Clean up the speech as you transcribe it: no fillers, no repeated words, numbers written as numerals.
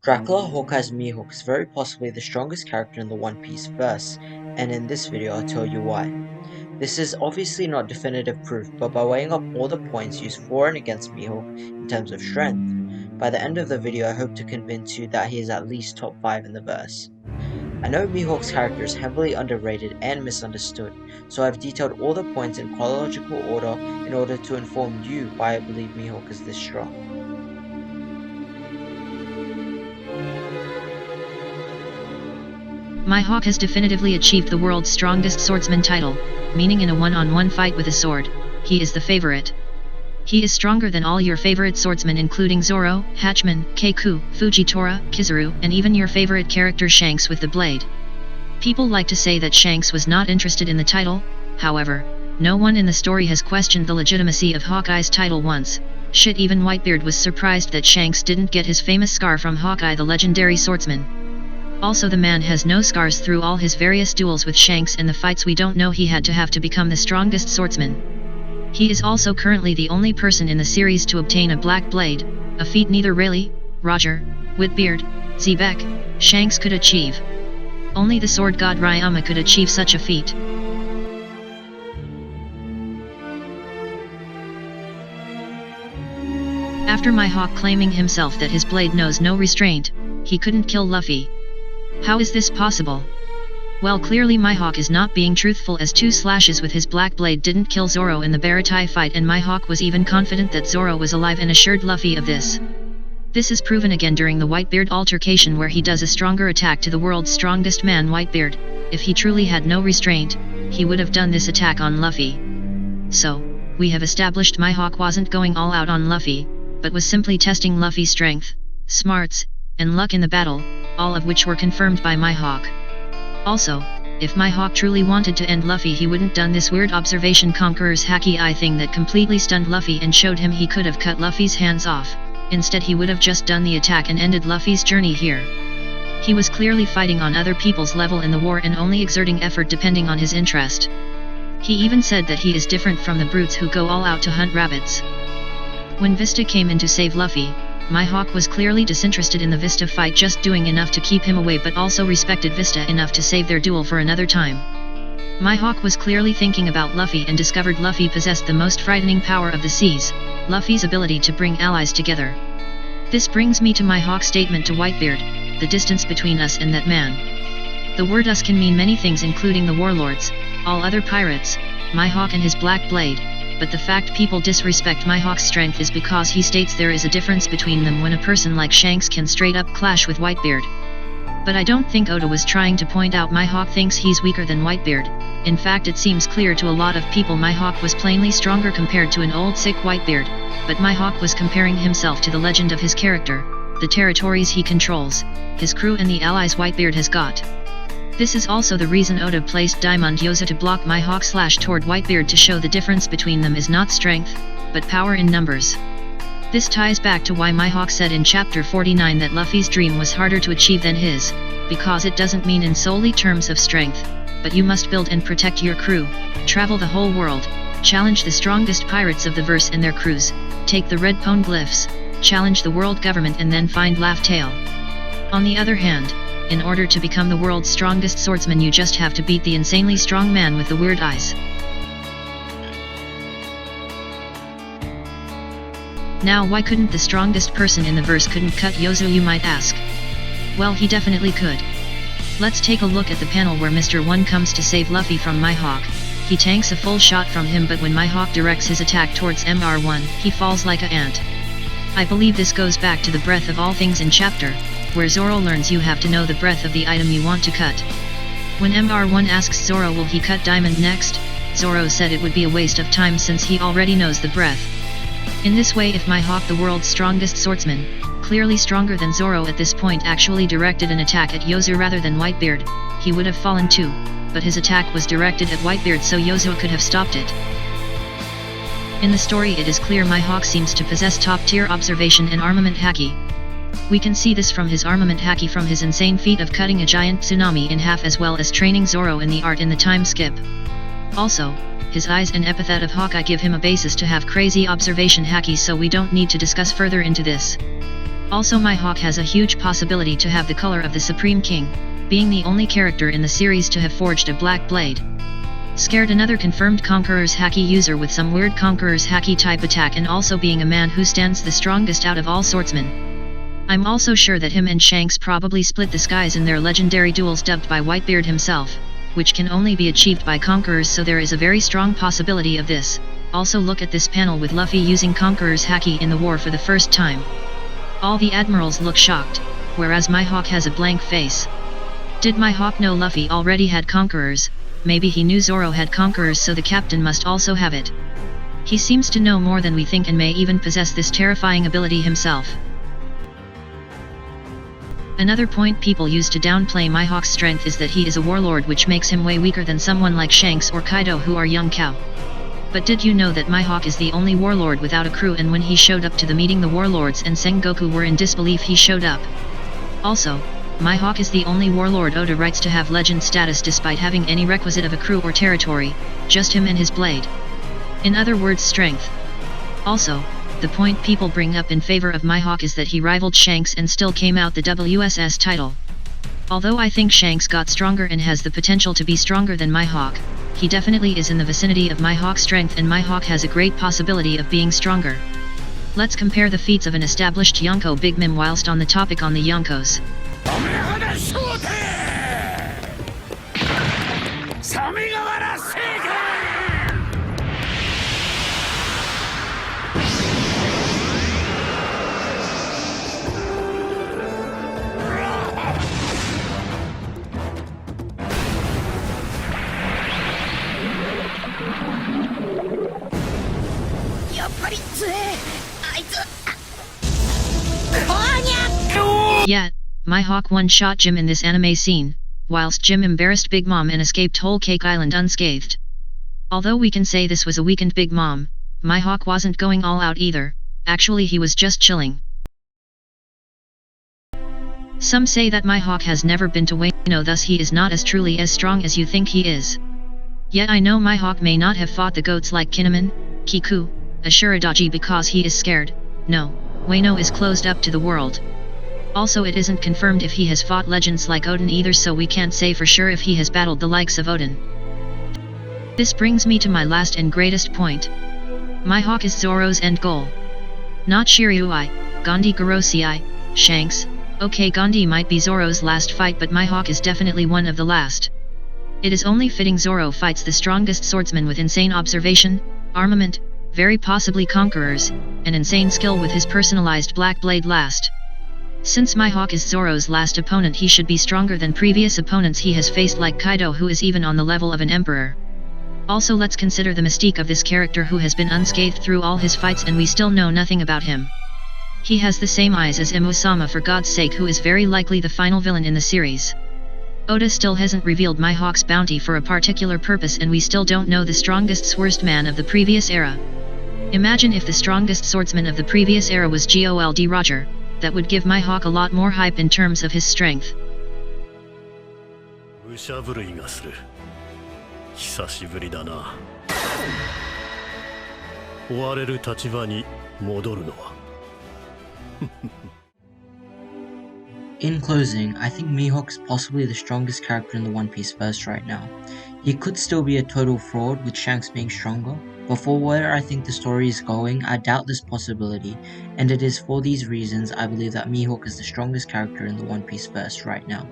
Dracula Hawkeye's Mihawk is very possibly the strongest character in the One Piece verse, and in this video I'll tell you why. This is obviously not definitive proof, but by weighing up all the points used for and against Mihawk in terms of strength, by the end of the video I hope to convince you that he is at least top 5 in the verse. I know Mihawk's character is heavily underrated and misunderstood, so I've detailed all the points in chronological order in order to inform you why I believe Mihawk is this strong. Mihawk has definitively achieved the world's strongest swordsman title, meaning in a one-on-one fight with a sword, he is the favorite. He is stronger than all your favorite swordsmen including Zoro, Hachiman, Keiku, Fujitora, Kizaru, and even your favorite character Shanks with the blade. People like to say that Shanks was not interested in the title, however, no one in the story has questioned the legitimacy of Hawkeye's title once. Shit, even Whitebeard was surprised that Shanks didn't get his famous scar from Hawkeye the legendary swordsman. Also, the man has no scars through all his various duels with Shanks and the fights we don't know he had to have to become the strongest swordsman. He is also currently the only person in the series to obtain a black blade, a feat neither Rayleigh, Roger, Whitebeard, Zebek, Shanks could achieve. Only the sword god Ryama could achieve such a feat. After Mihawk claiming himself that his blade knows no restraint, he couldn't kill Luffy. How is this possible? Well, clearly Mihawk is not being truthful, as 2 slashes with his black blade didn't kill Zoro in the Baratai fight, and Mihawk was even confident that Zoro was alive and assured Luffy of this. This is proven again during the Whitebeard altercation where he does a stronger attack to the world's strongest man Whitebeard. If he truly had no restraint, he would have done this attack on Luffy. So, we have established Mihawk wasn't going all out on Luffy, but was simply testing Luffy's strength, smarts, and luck in the battle, all of which were confirmed by Mihawk. Also, if Mihawk truly wanted to end Luffy, he wouldn't done this weird observation Conqueror's Haki eye thing that completely stunned Luffy and showed him he could have cut Luffy's hands off. Instead, he would have just done the attack and ended Luffy's journey here. He was clearly fighting on other people's level in the war and only exerting effort depending on his interest. He even said that he is different from the brutes who go all out to hunt rabbits. When Vista came in to save Luffy, Mihawk was clearly disinterested in the Vista fight, just doing enough to keep him away, but also respected Vista enough to save their duel for another time. Mihawk was clearly thinking about Luffy and discovered Luffy possessed the most frightening power of the seas, Luffy's ability to bring allies together. This brings me to Mihawk's statement to Whitebeard, the distance between us and that man. The word us can mean many things including the warlords, all other pirates, Mihawk and his black blade. But the fact people disrespect Mihawk's strength is because he states there is a difference between them when a person like Shanks can straight up clash with Whitebeard. But I don't think Oda was trying to point out Mihawk thinks he's weaker than Whitebeard. In fact, it seems clear to a lot of people Mihawk was plainly stronger compared to an old sick Whitebeard, but Mihawk was comparing himself to the legend of his character, the territories he controls, his crew and the allies Whitebeard has got. This is also the reason Oda placed Diamond Jozu to block Mihawk slash toward Whitebeard, to show the difference between them is not strength, but power in numbers. This ties back to why Mihawk said in chapter 49 that Luffy's dream was harder to achieve than his, because it doesn't mean in solely terms of strength, but you must build and protect your crew, travel the whole world, challenge the strongest pirates of the verse and their crews, take the red poneglyphs, challenge the world government and then find Laugh Tale. On the other hand, in order to become the world's strongest swordsman, you just have to beat the insanely strong man with the weird eyes. Now, why couldn't the strongest person in the verse couldn't cut Jozu, you might ask? Well, he definitely could. Let's take a look at the panel where Mr. One comes to save Luffy from Mihawk. He tanks a full shot from him, but when Mihawk directs his attack towards Mr. he falls like a ant. I believe this goes back to the breadth of all things in chapter, where Zoro learns you have to know the breadth of the item you want to cut. When Mr. asks Zoro will he cut Diamond next, Zoro said it would be a waste of time since he already knows the breadth. In this way, if Mihawk, the world's strongest swordsman, clearly stronger than Zoro at this point, actually directed an attack at Jozu rather than Whitebeard, he would have fallen too, but his attack was directed at Whitebeard so Jozu could have stopped it. In the story it is clear Mihawk seems to possess top-tier observation and armament haki. We can see this from his armament haki, from his insane feat of cutting a giant tsunami in half, as well as training Zoro in the art in the time skip. Also, his eyes and epithet of Hawkeye give him a basis to have crazy observation haki, so we don't need to discuss further into this. Also, Mihawk has a huge possibility to have the color of the Supreme King, being the only character in the series to have forged a black blade. Scared, another confirmed Conqueror's Haki user with some weird Conqueror's Haki type attack, and also being a man who stands the strongest out of all swordsmen. I'm also sure that him and Shanks probably split the skies in their legendary duels dubbed by Whitebeard himself, which can only be achieved by Conquerors, so there is a very strong possibility of this. Also look at this panel with Luffy using Conqueror's Haki in the war for the first time. All the admirals look shocked, whereas Mihawk has a blank face. Did Mihawk know Luffy already had Conquerors? Maybe he knew Zoro had Conquerors, so the captain must also have it. He seems to know more than we think and may even possess this terrifying ability himself. Another point people use to downplay Mihawk's strength is that he is a warlord, which makes him way weaker than someone like Shanks or Kaido, who are young cow. But did you know that Mihawk is the only warlord without a crew, and when he showed up to the meeting, the warlords and Sengoku were in disbelief he showed up. Also, Mihawk is the only warlord Oda writes to have legend status despite having any requisite of a crew or territory, just him and his blade. In other words, strength. Also, the point people bring up in favor of Mihawk is that he rivaled Shanks and still came out the WSS title. Although I think Shanks got stronger and has the potential to be stronger than Mihawk, he definitely is in the vicinity of Mihawk's strength, and Mihawk has a great possibility of being stronger. Let's compare the feats of an established Yonko Big Mom whilst on the topic on the Yonkos. Yeah, Mihawk one-shot Jim in this anime scene, whilst Jim embarrassed Big Mom and escaped Whole Cake Island unscathed. Although we can say this was a weakened Big Mom, Mihawk wasn't going all out either. Actually, he was just chilling. Some say that Mihawk has never been to Wano, thus he is not as truly as strong as you think he is. Yet I know Mihawk may not have fought the goats like Kinemon, Kiku, Ashuradaji because he is scared. No, Wano is closed up to the world. Also, it isn't confirmed if he has fought legends like Odin either, so we can't say for sure if he has battled the likes of Odin. This brings me to my last and greatest point. Mihawk is Zoro's end goal. Not Shiryu, Gandhi Garosei, Shanks. Okay, Gandhi might be Zoro's last fight, but Mihawk is definitely one of the last. It is only fitting Zoro fights the strongest swordsman with insane observation, armament, very possibly conquerors, and insane skill with his personalized black blade last. Since Mihawk is Zoro's last opponent, he should be stronger than previous opponents he has faced like Kaido, who is even on the level of an emperor. Also, let's consider the mystique of this character, who has been unscathed through all his fights and we still know nothing about him. He has the same eyes as Imo-sama, for God's sake, who is very likely the final villain in the series. Oda still hasn't revealed Mihawk's bounty for a particular purpose, and we still don't know the strongest swordsman of the previous era. Imagine if the strongest swordsman of the previous era was Gold Roger. That would give Mihawk a lot more hype in terms of his strength. In closing, I think Mihawk is possibly the strongest character in the One Piece verse right now. He could still be a total fraud with Shanks being stronger, but for where I think the story is going, I doubt this possibility, and it is for these reasons I believe that Mihawk is the strongest character in the One Piece verse right now.